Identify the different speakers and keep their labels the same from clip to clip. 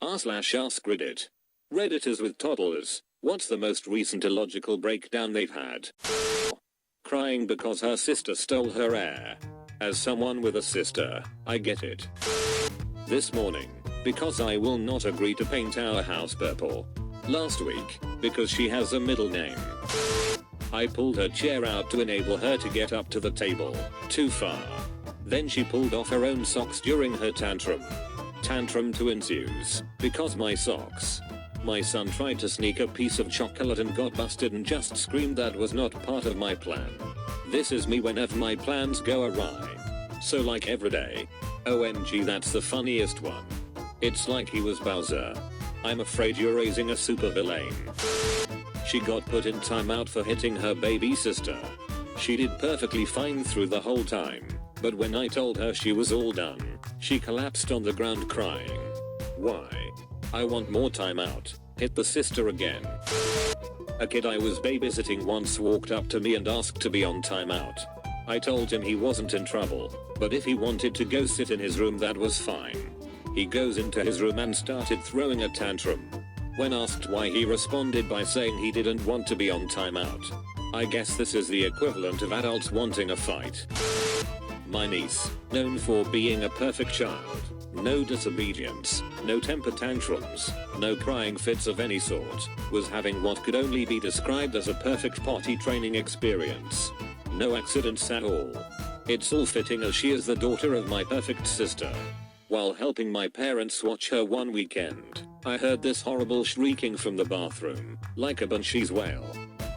Speaker 1: r/AskReddit. Redditors with toddlers. What's the most recent illogical breakdown they've had? Crying because her sister stole her air. As someone with a sister, I get it. This morning, because I will not agree to paint our house purple. Last week, because she has a middle name. I pulled her chair out to enable her to get up to the table. Too far. Then she pulled off her own socks during her tantrum. Tantrum 2 ensues, because my socks. My son tried to sneak a piece of chocolate and got busted and just screamed that was not part of my plan. This is me whenever my plans go awry. So like every day. OMG, that's the funniest one. It's like he was Bowser. I'm afraid you're raising a supervillain. She got put in timeout for hitting her baby sister. She did perfectly fine through the whole time, but when I told her she was all done, she collapsed on the ground crying. Why? I want more timeout. Hit the sister again. A kid I was babysitting once walked up to me and asked to be on timeout. I told him he wasn't in trouble, but if he wanted to go sit in his room that was fine. He goes into his room and started throwing a tantrum. When asked why, he responded by saying he didn't want to be on timeout. I guess this is the equivalent of adults wanting a fight. My niece, known for being a perfect child, no disobedience, no temper tantrums, no crying fits of any sort, was having what could only be described as a perfect potty training experience. No accidents at all. It's all fitting as she is the daughter of my perfect sister. While helping my parents watch her one weekend, I heard this horrible shrieking from the bathroom, like a banshee's wail.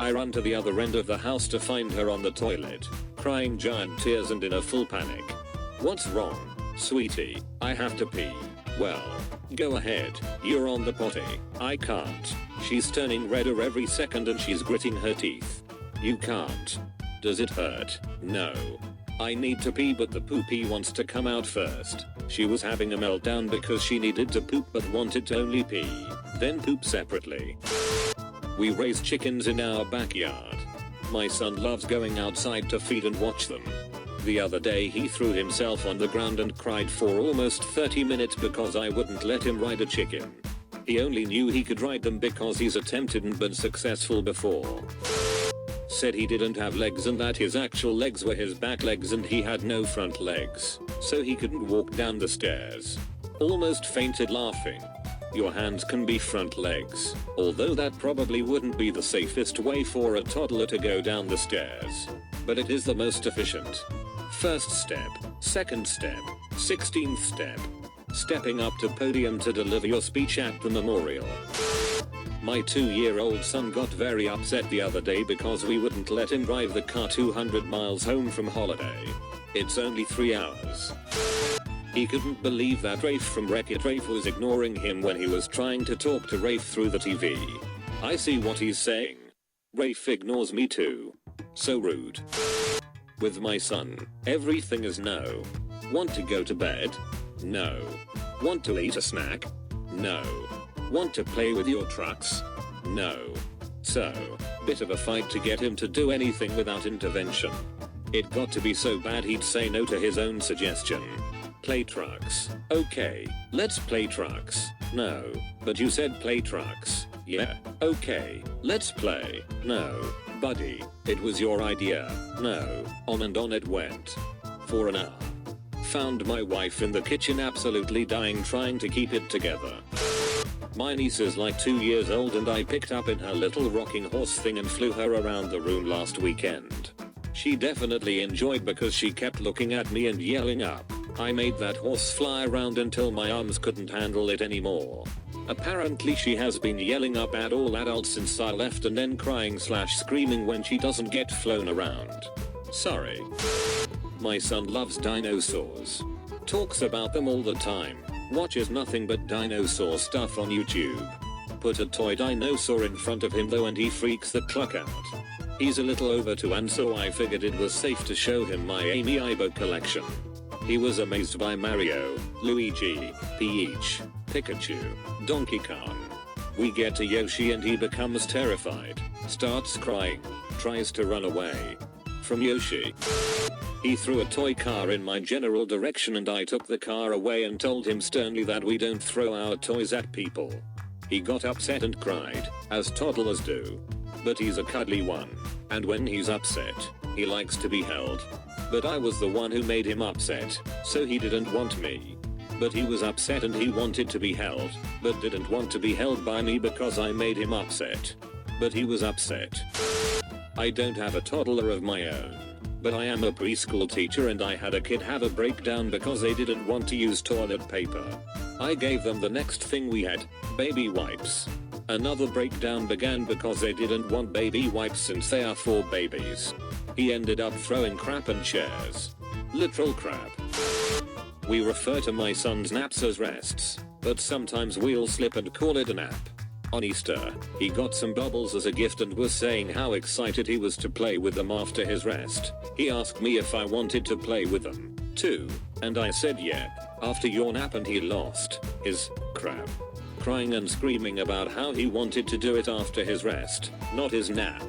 Speaker 1: I run to the other end of the house to find her on the toilet, crying giant tears and in a full panic. What's wrong, sweetie? I have to pee. Well, go ahead, you're on the potty. I can't. She's turning redder every second and she's gritting her teeth. You can't. Does it hurt? No. I need to pee, but the poopy wants to come out first. She was having a meltdown because she needed to poop but wanted to only pee, then poop separately. We raise chickens in our backyard. My son loves going outside to feed and watch them. The other day he threw himself on the ground and cried for almost 30 minutes because I wouldn't let him ride a chicken. He only knew he could ride them because he's attempted and been successful before. Said he didn't have legs and that his actual legs were his back legs and he had no front legs, so he couldn't walk down the stairs. Almost fainted laughing. Your hands can be front legs, although that probably wouldn't be the safest way for a toddler to go down the stairs. But it is the most efficient. First step, second step, 16th step. Stepping up to podium to deliver your speech at the memorial. My 2-year-old son got very upset the other day because we wouldn't let him drive the car 200 miles home from holiday. It's only 3 hours. He couldn't believe that Rafe from Wreck-It Rafe was ignoring him when he was trying to talk to Rafe through the TV. I see what he's saying. Rafe ignores me too. So rude. With my son, everything is no. Want to go to bed? No. Want to eat a snack? No. Want to play with your trucks? No. So, bit of a fight to get him to do anything without intervention. It got to be so bad he'd say no to his own suggestion. Play trucks. Okay, let's play trucks. No, but you said play trucks. Yeah, okay, let's play. No, buddy, it was your idea. No, on and on it went. For an hour. Found my wife in the kitchen absolutely dying trying to keep it together. My niece is like 2 years old and I picked up in her little rocking horse thing and flew her around the room last weekend. She definitely enjoyed because she kept looking at me and yelling up. I made that horse fly around until my arms couldn't handle it anymore. Apparently she has been yelling up at all adults since I left and then crying/screaming when she doesn't get flown around. Sorry. My son loves dinosaurs. Talks about them all the time. Watches nothing but dinosaur stuff on YouTube. Put a toy dinosaur in front of him though and he freaks the cluck out. He's a little over 2 and so I figured it was safe to show him my Amiibo collection. He was amazed by Mario, Luigi, Peach, Pikachu, Donkey Kong. We get to Yoshi and he becomes terrified, starts crying, tries to run away from Yoshi. He threw a toy car in my general direction and I took the car away and told him sternly that we don't throw our toys at people. He got upset and cried, as toddlers do. But he's a cuddly one, and when he's upset, he likes to be held. But I was the one who made him upset, so he didn't want me. But he was upset and he wanted to be held, but didn't want to be held by me because I made him upset. But he was upset. I don't have a toddler of my own, but I am a preschool teacher and I had a kid have a breakdown because they didn't want to use toilet paper. I gave them the next thing we had, baby wipes. Another breakdown began because they didn't want baby wipes since they are for babies. He ended up throwing crap and chairs. Literal crap. We refer to my son's naps as rests, but sometimes we'll slip and call it a nap. On Easter, he got some bubbles as a gift and was saying how excited he was to play with them after his rest. He asked me if I wanted to play with them, too, and I said yeah, after your nap, and he lost his crap, crying and screaming about how he wanted to do it after his rest, not his nap,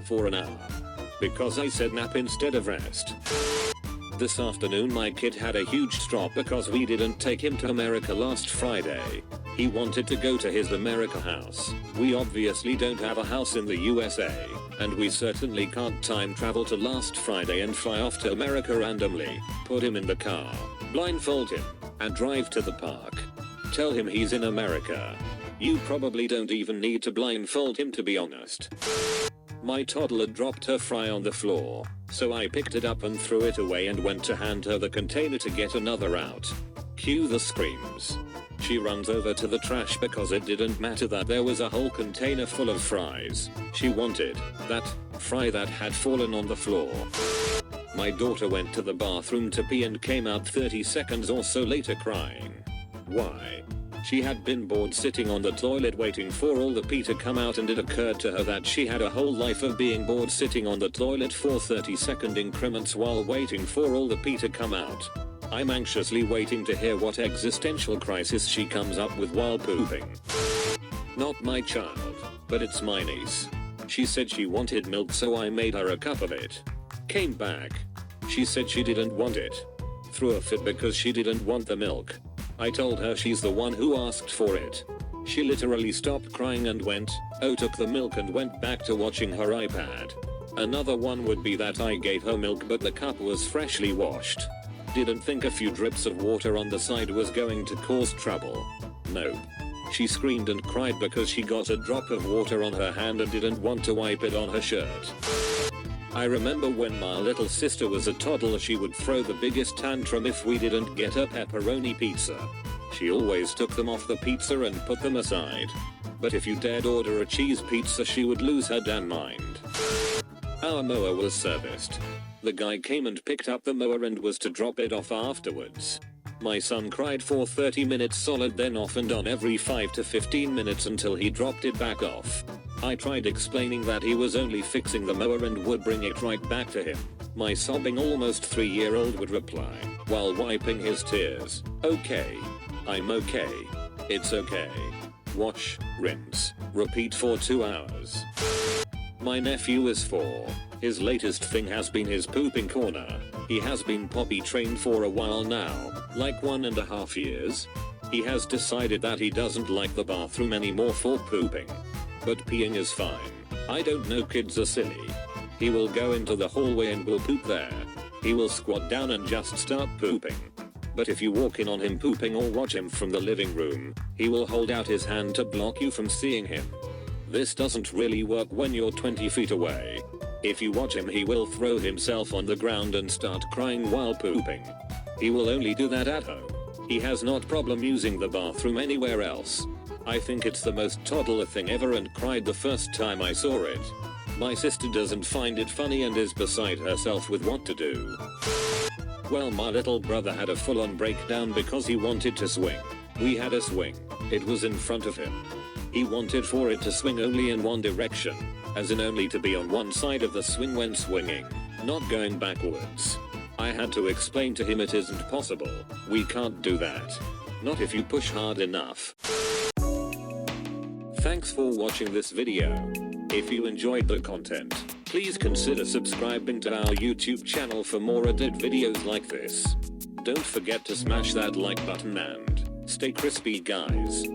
Speaker 1: for an hour. Because I said nap instead of rest. This afternoon my kid had a huge strop because we didn't take him to America last Friday. He wanted to go to his America house. We obviously don't have a house in the USA, and we certainly can't time travel to last Friday and fly off to America randomly. Put him in the car, blindfold him, and drive to the park. Tell him he's in America. You probably don't even need to blindfold him, to be honest. My toddler dropped her fry on the floor, so I picked it up and threw it away and went to hand her the container to get another out. Cue the screams. She runs over to the trash because it didn't matter that there was a whole container full of fries. She wanted that fry that had fallen on the floor. My daughter went to the bathroom to pee and came out 30 seconds or so later crying. Why? She had been bored sitting on the toilet waiting for all the pee to come out, and it occurred to her that she had a whole life of being bored sitting on the toilet for 30-second increments while waiting for all the pee to come out. I'm anxiously waiting to hear what existential crisis she comes up with while pooping. Not my child, but it's my niece. She said she wanted milk, so I made her a cup of it. Came back. She said she didn't want it. Threw a fit because she didn't want the milk. I told her she's the one who asked for it. She literally stopped crying and went, oh, took the milk and went back to watching her iPad. Another one would be that I gave her milk but the cup was freshly washed. Didn't think a few drips of water on the side was going to cause trouble. No. She screamed and cried because she got a drop of water on her hand and didn't want to wipe it on her shirt. I remember when my little sister was a toddler, she would throw the biggest tantrum if we didn't get her pepperoni pizza. She always took them off the pizza and put them aside. But if you dared order a cheese pizza, she would lose her damn mind. Our mower was serviced. The guy came and picked up the mower and was to drop it off afterwards. My son cried for 30 minutes solid, then off and on every 5 to 15 minutes until he dropped it back off. I tried explaining that he was only fixing the mower and would bring it right back to him. My sobbing almost 3-year-old would reply, while wiping his tears, okay. I'm okay. It's okay. Wash, rinse, repeat for 2 hours. My nephew is 4. His latest thing has been his pooping corner. He has been potty trained for a while now, like 1.5 years. He has decided that he doesn't like the bathroom anymore for pooping. But peeing is fine. I don't know, kids are silly. He will go into the hallway and will poop there. He will squat down and just start pooping. But if you walk in on him pooping or watch him from the living room, he will hold out his hand to block you from seeing him. This doesn't really work when you're 20 feet away. If you watch him, he will throw himself on the ground and start crying while pooping. He will only do that at home. He has not problem using the bathroom anywhere else. I think it's the most toddler thing ever and cried the first time I saw it. My sister doesn't find it funny and is beside herself with what to do. Well, my little brother had a full-on breakdown because he wanted to swing. We had a swing. It was in front of him. He wanted for it to swing only in one direction, as in only to be on one side of the swing when swinging, not going backwards. I had to explain to him it isn't possible. We can't do that. Not if you push hard enough. Thanks for watching this video. If you enjoyed the content, please consider subscribing to our YouTube channel for more edit videos like this. Don't forget to smash that like button and stay crispy, guys.